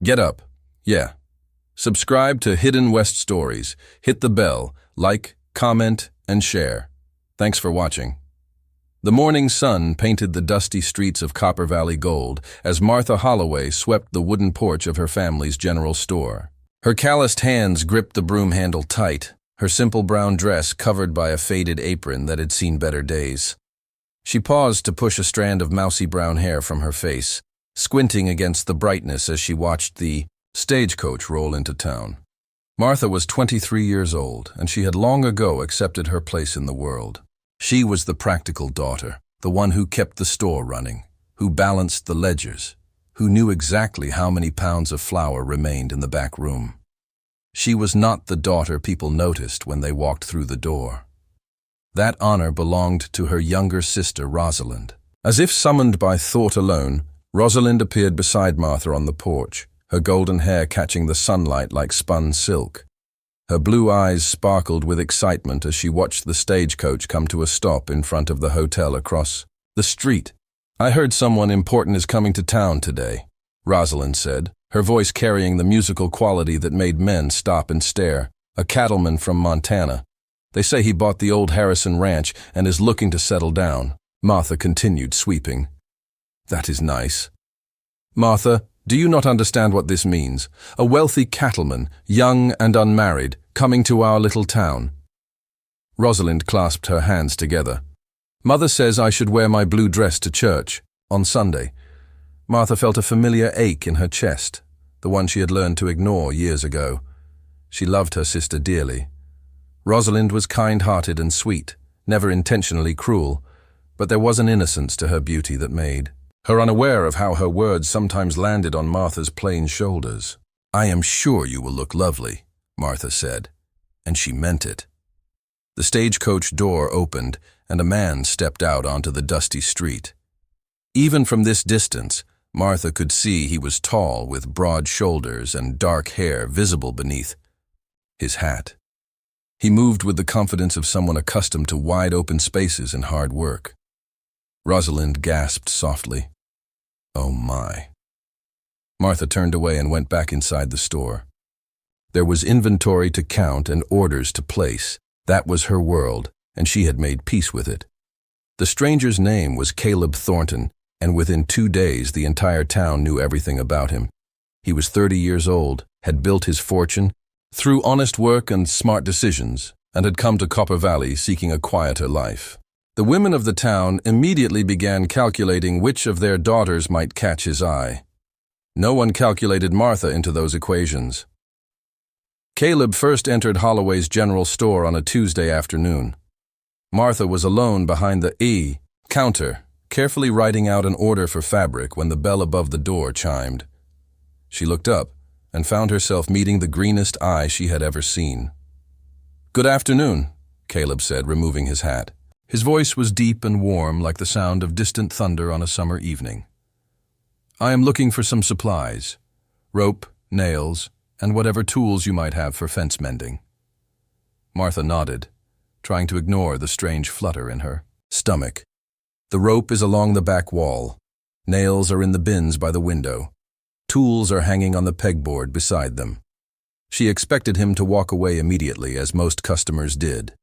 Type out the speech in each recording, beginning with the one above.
Get up. Yeah. Subscribe to Hidden West Stories. Hit the bell, like, comment, and share. Thanks for watching. The morning sun painted the dusty streets of Copper Valley gold as Martha Holloway swept the wooden porch of her family's general store. Her calloused hands gripped the broom handle tight, her simple brown dress covered by a faded apron that had seen better days. She paused to push a strand of mousy brown hair from her face, squinting against the brightness as she watched the stagecoach roll into town. Martha was 23 years old, and she had long ago accepted her place in the world. She was the practical daughter, the one who kept the store running, who balanced the ledgers, who knew exactly how many pounds of flour remained in the back room. She was not the daughter people noticed when they walked through the door. That honor belonged to her younger sister, Rosalind. As if summoned by thought alone, Rosalind appeared beside Martha on the porch, her golden hair catching the sunlight like spun silk. Her blue eyes sparkled with excitement as she watched the stagecoach come to a stop in front of the hotel across the street. "I heard someone important is coming to town today," Rosalind said, her voice carrying the musical quality that made men stop and stare. "A cattleman from Montana. They say he bought the old Harrison Ranch and is looking to settle down." Martha continued sweeping. "That is nice." "Martha, do you not understand what this means? A wealthy cattleman, young and unmarried, coming to our little town." Rosalind clasped her hands together. "Mother says I should wear my blue dress to church on Sunday." Martha felt a familiar ache in her chest, the one she had learned to ignore years ago. She loved her sister dearly. Rosalind was kind-hearted and sweet, never intentionally cruel, but there was an innocence to her beauty that made her unaware of how her words sometimes landed on Martha's plain shoulders. "I am sure you will look lovely," Martha said, and she meant it. The stagecoach door opened, and a man stepped out onto the dusty street. Even from this distance, Martha could see he was tall with broad shoulders and dark hair visible beneath his hat. He moved with the confidence of someone accustomed to wide-open spaces and hard work. Rosalind gasped softly. "Oh my." Martha turned away and went back inside the store. There was inventory to count and orders to place. That was her world, and she had made peace with it. The stranger's name was Caleb Thornton, and within 2 days the entire town knew everything about him. He was 30 years old, had built his fortune through honest work and smart decisions, and had come to Copper Valley seeking a quieter life. The women of the town immediately began calculating which of their daughters might catch his eye. No one calculated Martha into those equations. Caleb first entered Holloway's general store on a Tuesday afternoon. Martha was alone behind the counter, carefully writing out an order for fabric when the bell above the door chimed. She looked up and found herself meeting the greenest eye she had ever seen. "Good afternoon," Caleb said, removing his hat. His voice was deep and warm like the sound of distant thunder on a summer evening. "I am looking for some supplies, rope, nails, and whatever tools you might have for fence mending." Martha nodded, trying to ignore the strange flutter in her stomach. "The rope is along the back wall. Nails are in the bins by the window. Tools are hanging on the pegboard beside them." She expected him to walk away immediately, as most customers did.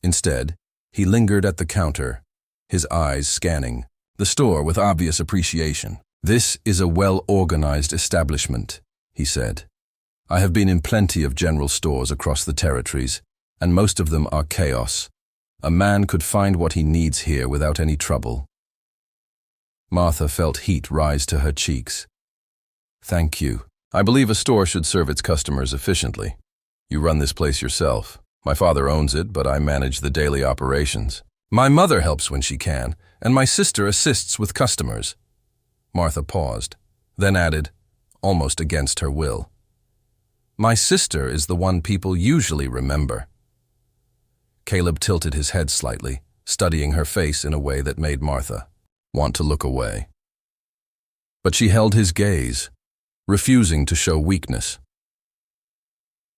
Instead, he lingered at the counter, his eyes scanning the store with obvious appreciation. "This is a well-organized establishment," he said. "I have been in plenty of general stores across the territories, and most of them are chaos. A man could find what he needs here without any trouble." Martha felt heat rise to her cheeks. "Thank you. I believe a store should serve its customers efficiently. You run this place yourself. My father owns it, but I manage the daily operations. My mother helps when she can, and my sister assists with customers." Martha paused, then added, almost against her will, "My sister is the one people usually remember." Caleb tilted his head slightly, studying her face in a way that made Martha want to look away. But she held his gaze, refusing to show weakness.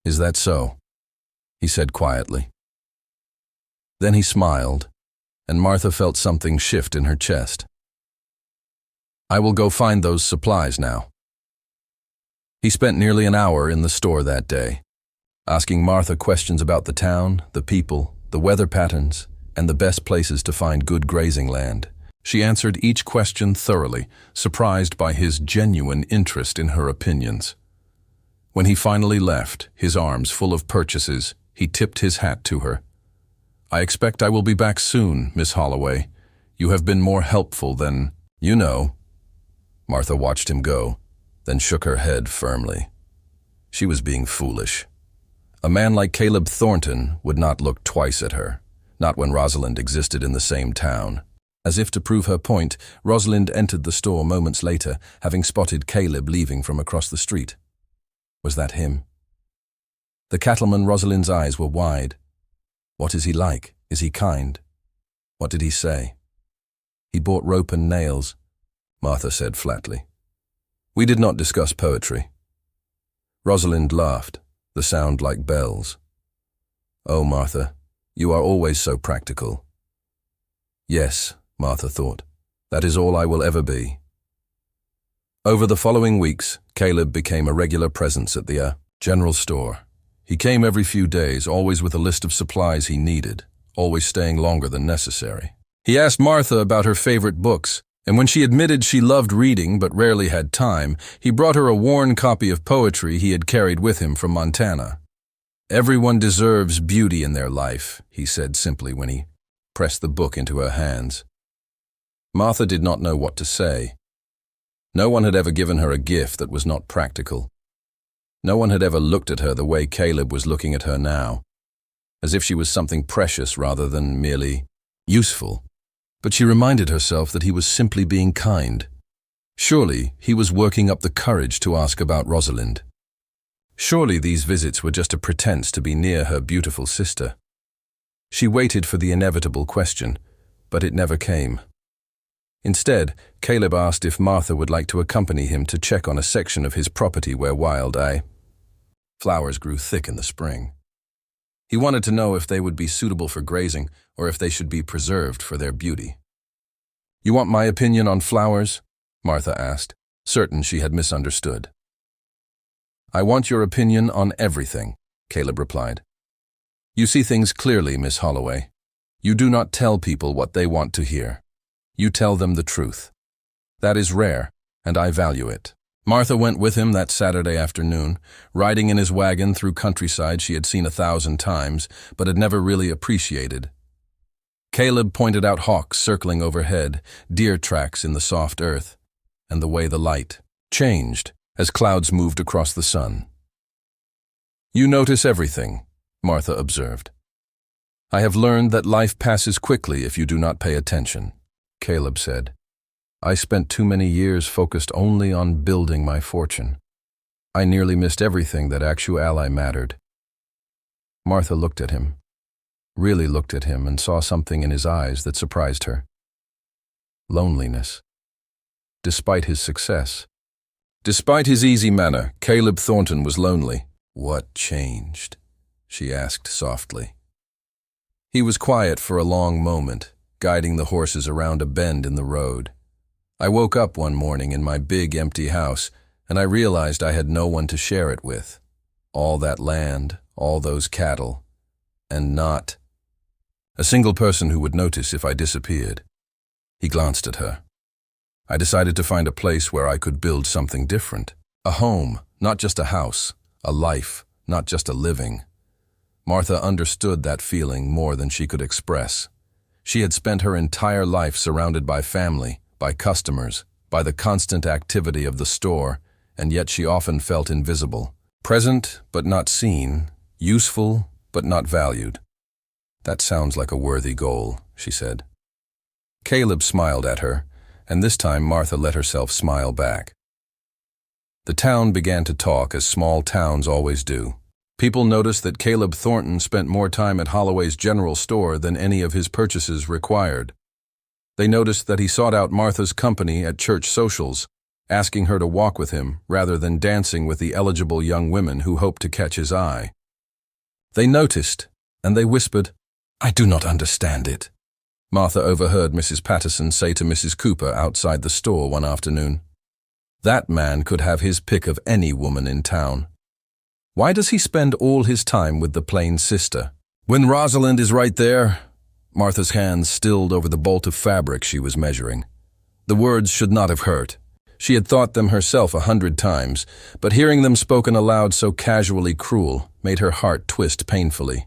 "Is that so?" he said quietly. Then he smiled, and Martha felt something shift in her chest. "I will go find those supplies now." He spent nearly an hour in the store that day, asking Martha questions about the town, the people, the weather patterns, and the best places to find good grazing land. She answered each question thoroughly, surprised by his genuine interest in her opinions. When he finally left, his arms full of purchases, he tipped his hat to her. "I expect I will be back soon, Miss Holloway. You have been more helpful than, you know." Martha watched him go, then shook her head firmly. She was being foolish. A man like Caleb Thornton would not look twice at her, not when Rosalind existed in the same town. As if to prove her point, Rosalind entered the store moments later, having spotted Caleb leaving from across the street. Was that him? The cattleman Rosalind's eyes were wide. What is he like? Is he kind? What did he say? "He bought rope and nails," Martha said flatly. "We did not discuss poetry." Rosalind laughed, the sound like bells. "Oh, Martha, you are always so practical." "Yes," Martha thought, "that is all I will ever be." Over the following weeks, Caleb became a regular presence at the general store. He came every few days, always with a list of supplies he needed, always staying longer than necessary. He asked Martha about her favorite books, and when she admitted she loved reading but rarely had time, he brought her a worn copy of poetry he had carried with him from Montana. "Everyone deserves beauty in their life," he said simply when he pressed the book into her hands. Martha did not know what to say. No one had ever given her a gift that was not practical. No one had ever looked at her the way Caleb was looking at her now, as if she was something precious rather than merely useful. But she reminded herself that he was simply being kind. Surely he was working up the courage to ask about Rosalind. Surely these visits were just a pretense to be near her beautiful sister. She waited for the inevitable question, but it never came. Instead, Caleb asked if Martha would like to accompany him to check on a section of his property where wild flowers grew thick in the spring. He wanted to know if they would be suitable for grazing or if they should be preserved for their beauty. "You want my opinion on flowers?" Martha asked, certain she had misunderstood. "I want your opinion on everything," Caleb replied. "You see things clearly, Miss Holloway. You do not tell people what they want to hear. You tell them the truth. That is rare, and I value it." Martha went with him that Saturday afternoon, riding in his wagon through countryside she had seen 1,000 times, but had never really appreciated. Caleb pointed out hawks circling overhead, deer tracks in the soft earth, and the way the light changed as clouds moved across the sun. "You notice everything," Martha observed. "I have learned that life passes quickly if you do not pay attention," Caleb said. "I spent too many years focused only on building my fortune. I nearly missed everything that actually mattered." Martha looked at him, really looked at him, and saw something in his eyes that surprised her. Loneliness. Despite his success, despite his easy manner, Caleb Thornton was lonely. "What changed?" she asked softly. He was quiet for a long moment, guiding the horses around a bend in the road. "I woke up one morning in my big empty house, and I realized I had no one to share it with. All that land, all those cattle, and not a single person who would notice if I disappeared." He glanced at her. "I decided to find a place where I could build something different. A home, not just a house. A life, not just a living." Martha understood that feeling more than she could express. She had spent her entire life surrounded by family, by customers, by the constant activity of the store, and yet she often felt invisible. Present but not seen, useful but not valued. "That sounds like a worthy goal," she said. Caleb smiled at her, and this time Martha let herself smile back. The town began to talk as small towns always do. People noticed that Caleb Thornton spent more time at Holloway's general store than any of his purchases required. They noticed that he sought out Martha's company at church socials, asking her to walk with him rather than dancing with the eligible young women who hoped to catch his eye. They noticed, and they whispered, "I do not understand it." Martha overheard Mrs. Patterson say to Mrs. Cooper outside the store one afternoon, That man could have his pick of any woman in town. Why does he spend all his time with the plain sister? When Rosalind is right there, Martha's hands stilled over the bolt of fabric she was measuring. The words should not have hurt. She had thought them herself 100 times, but hearing them spoken aloud so casually cruel made her heart twist painfully.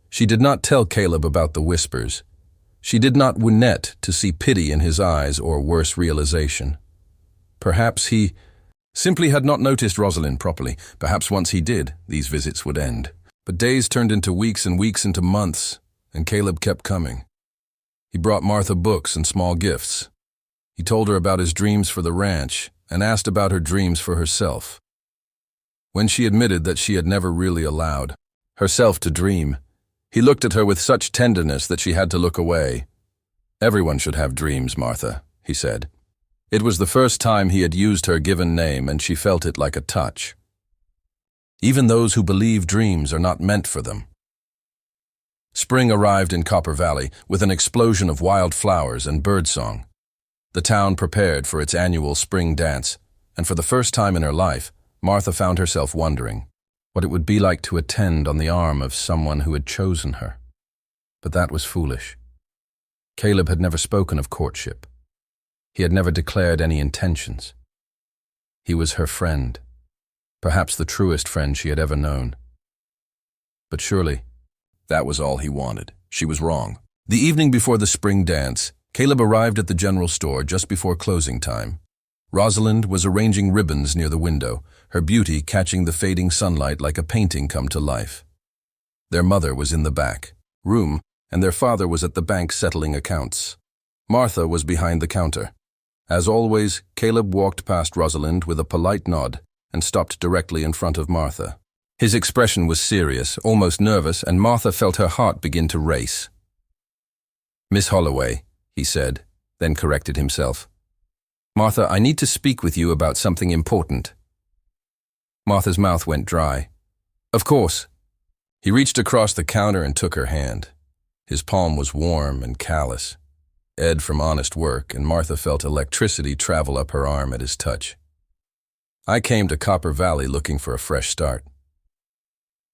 She did not tell Caleb about the whispers. She did not Wynette to see pity in his eyes or worse realization. Perhaps he simply had not noticed Rosalind properly. Perhaps once he did, these visits would end. But days turned into weeks and weeks into months, and Caleb kept coming. He brought Martha books and small gifts. He told her about his dreams for the ranch and asked about her dreams for herself. When she admitted that she had never really allowed herself to dream, he looked at her with such tenderness that she had to look away. "Everyone should have dreams, Martha," he said. It was the first time he had used her given name, and she felt it like a touch. Even those who believe dreams are not meant for them. Spring arrived in Copper Valley with an explosion of wild flowers and birdsong. The town prepared for its annual spring dance, and for the first time in her life, Martha found herself wondering what it would be like to attend on the arm of someone who had chosen her. But that was foolish. Caleb had never spoken of courtship. He had never declared any intentions. He was her friend, perhaps the truest friend she had ever known. But surely, that was all he wanted. She was wrong. The evening before the spring dance, Caleb arrived at the general store just before closing time. Rosalind was arranging ribbons near the window, her beauty catching the fading sunlight like a painting come to life. Their mother was in the back room, and their father was at the bank settling accounts. Martha was behind the counter. As always, Caleb walked past Rosalind with a polite nod and stopped directly in front of Martha. His expression was serious, almost nervous, and Martha felt her heart begin to race. "Miss Holloway," he said, then corrected himself. "Martha, I need to speak with you about something important." Martha's mouth went dry. "Of course." He reached across the counter and took her hand. His palm was warm and callous. Ed from honest work, and Martha felt electricity travel up her arm at his touch. "I came to Copper Valley looking for a fresh start."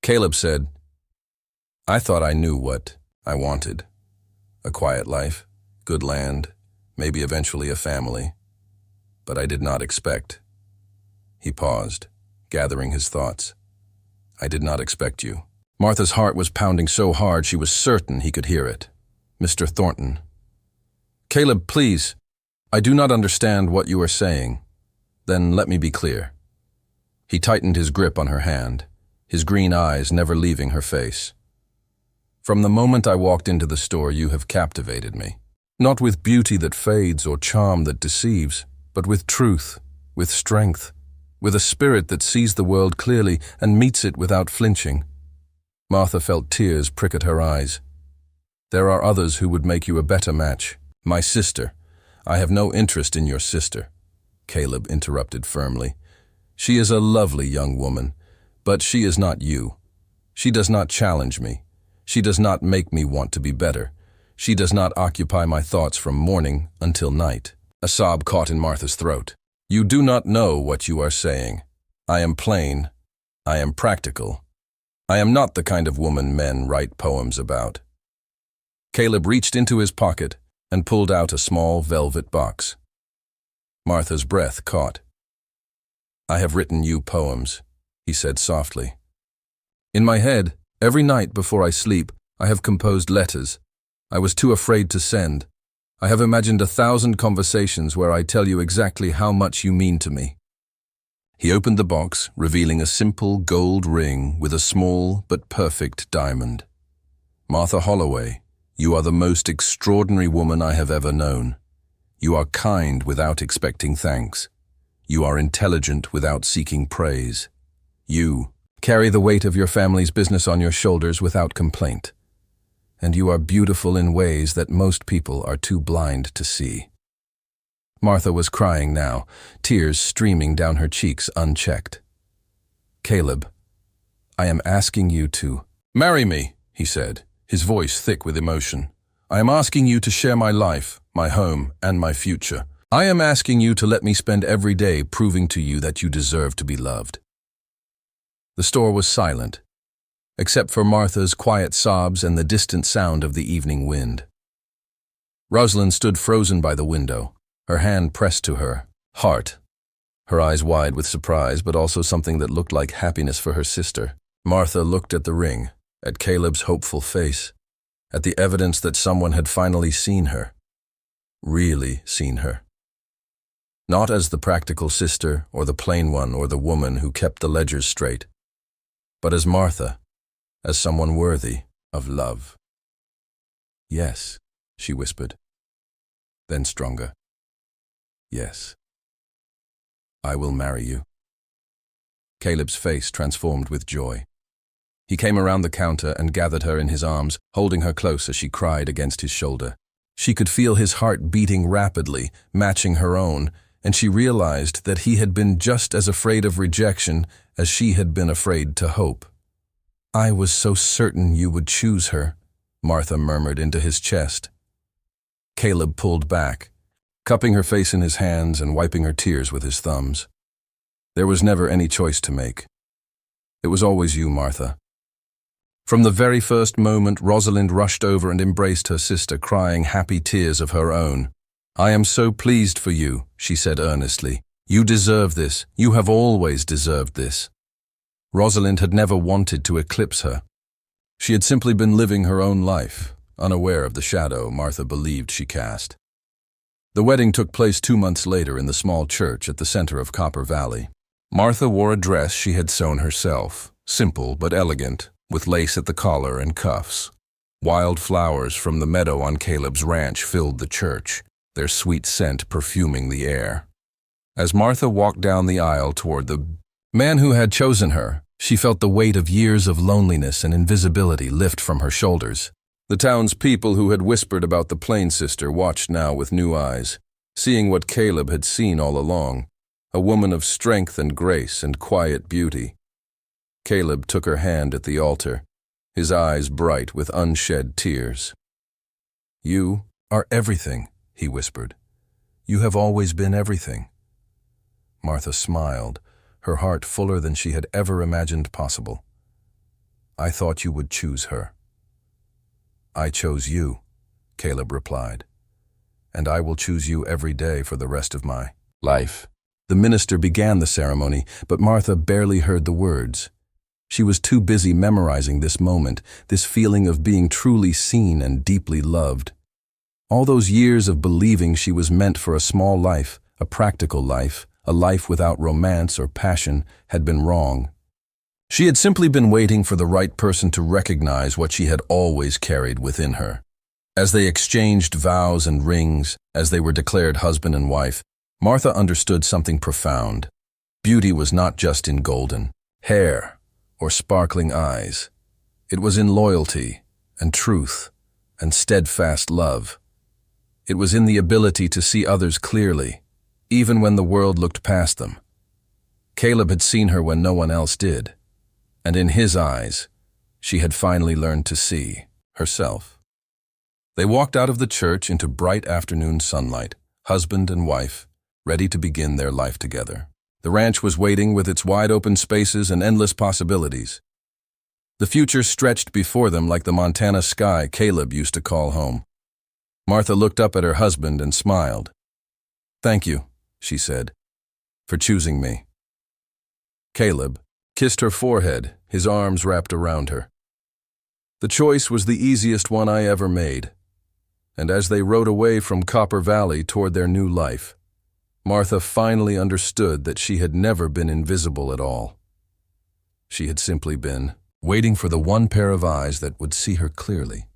Caleb said, "I thought I knew what I wanted. A quiet life, good land, maybe eventually a family. But I did not expect." He paused, gathering his thoughts. "I did not expect you." Martha's heart was pounding so hard she was certain he could hear it. "Mr. Thornton." "Caleb, please. I do not understand what you are saying. Then let me be clear." He tightened his grip on her hand, his green eyes never leaving her face. "From the moment I walked into the store, you have captivated me. Not with beauty that fades or charm that deceives, but with truth, with strength, with a spirit that sees the world clearly and meets it without flinching." Martha felt tears prick at her eyes. "There are others who would make you a better match. My sister." "I have no interest in your sister," Caleb interrupted firmly. "She is a lovely young woman, but she is not you. She does not challenge me. She does not make me want to be better. She does not occupy my thoughts from morning until night." A sob caught in Martha's throat. "You do not know what you are saying. I am plain. I am practical. I am not the kind of woman men write poems about." Caleb reached into his pocket and pulled out a small velvet box. Martha's breath caught. "I have written you poems," he said softly. "In my head, every night before I sleep, I have composed letters. I was too afraid to send. I have imagined 1,000 conversations where I tell you exactly how much you mean to me." He opened the box, revealing a simple gold ring with a small but perfect diamond. "Martha Holloway, you are the most extraordinary woman I have ever known. You are kind without expecting thanks. You are intelligent without seeking praise. You carry the weight of your family's business on your shoulders without complaint. And you are beautiful in ways that most people are too blind to see." Martha was crying now, tears streaming down her cheeks unchecked. "Caleb, I am asking you to marry me," he said, his voice thick with emotion. "I am asking you to share my life, my home, and my future. I am asking you to let me spend every day proving to you that you deserve to be loved." The store was silent, except for Martha's quiet sobs and the distant sound of the evening wind. Rosalind stood frozen by the window, her hand pressed to her heart, her eyes wide with surprise, but also something that looked like happiness for her sister. Martha looked at the ring, at Caleb's hopeful face, at the evidence that someone had finally seen her, really seen her. Not as the practical sister or the plain one or the woman who kept the ledgers straight, but as Martha, as someone worthy of love. "Yes," she whispered, then stronger. "Yes, I will marry you." Caleb's face transformed with joy. He came around the counter and gathered her in his arms, holding her close as she cried against his shoulder. She could feel his heart beating rapidly, matching her own, and she realized that he had been just as afraid of rejection as she had been afraid to hope. "I was so certain you would choose her," Martha murmured into his chest. Caleb pulled back, cupping her face in his hands and wiping her tears with his thumbs. "There was never any choice to make. It was always you, Martha." From the very first moment, Rosalind rushed over and embraced her sister, crying happy tears of her own. "I am so pleased for you," she said earnestly. "You deserve this. You have always deserved this." Rosalind had never wanted to eclipse her. She had simply been living her own life, unaware of the shadow Martha believed she cast. The wedding took place 2 months later in the small church at the center of Copper Valley. Martha wore a dress she had sewn herself, simple but elegant, with lace at the collar and cuffs. Wild flowers from the meadow on Caleb's ranch filled the church, their sweet scent perfuming the air. As Martha walked down the aisle toward the man who had chosen her, she felt the weight of years of loneliness and invisibility lift from her shoulders. The town's people who had whispered about the plain sister watched now with new eyes, seeing what Caleb had seen all along, a woman of strength and grace and quiet beauty. Caleb took her hand at the altar, his eyes bright with unshed tears. "You are everything," he whispered. "You have always been everything." Martha smiled, her heart fuller than she had ever imagined possible. "I thought you would choose her." "I chose you," Caleb replied, "and I will choose you every day for the rest of my life." The minister began the ceremony, but Martha barely heard the words. She was too busy memorizing this moment, this feeling of being truly seen and deeply loved. All those years of believing she was meant for a small life, a practical life, a life without romance or passion, had been wrong. She had simply been waiting for the right person to recognize what she had always carried within her. As they exchanged vows and rings, as they were declared husband and wife, Martha understood something profound. Beauty was not just in golden hair or sparkling eyes. It was in loyalty and truth and steadfast love. It was in the ability to see others clearly, even when the world looked past them. Caleb had seen her when no one else did, and in his eyes, she had finally learned to see herself. They walked out of the church into bright afternoon sunlight, husband and wife, ready to begin their life together. The ranch was waiting with its wide-open spaces and endless possibilities. The future stretched before them like the Montana sky Caleb used to call home. Martha looked up at her husband and smiled. "Thank you," she said, "for choosing me." Caleb kissed her forehead, his arms wrapped around her. "The choice was the easiest one I ever made." And as they rode away from Copper Valley toward their new life, Martha finally understood that she had never been invisible at all. She had simply been waiting for the one pair of eyes that would see her clearly.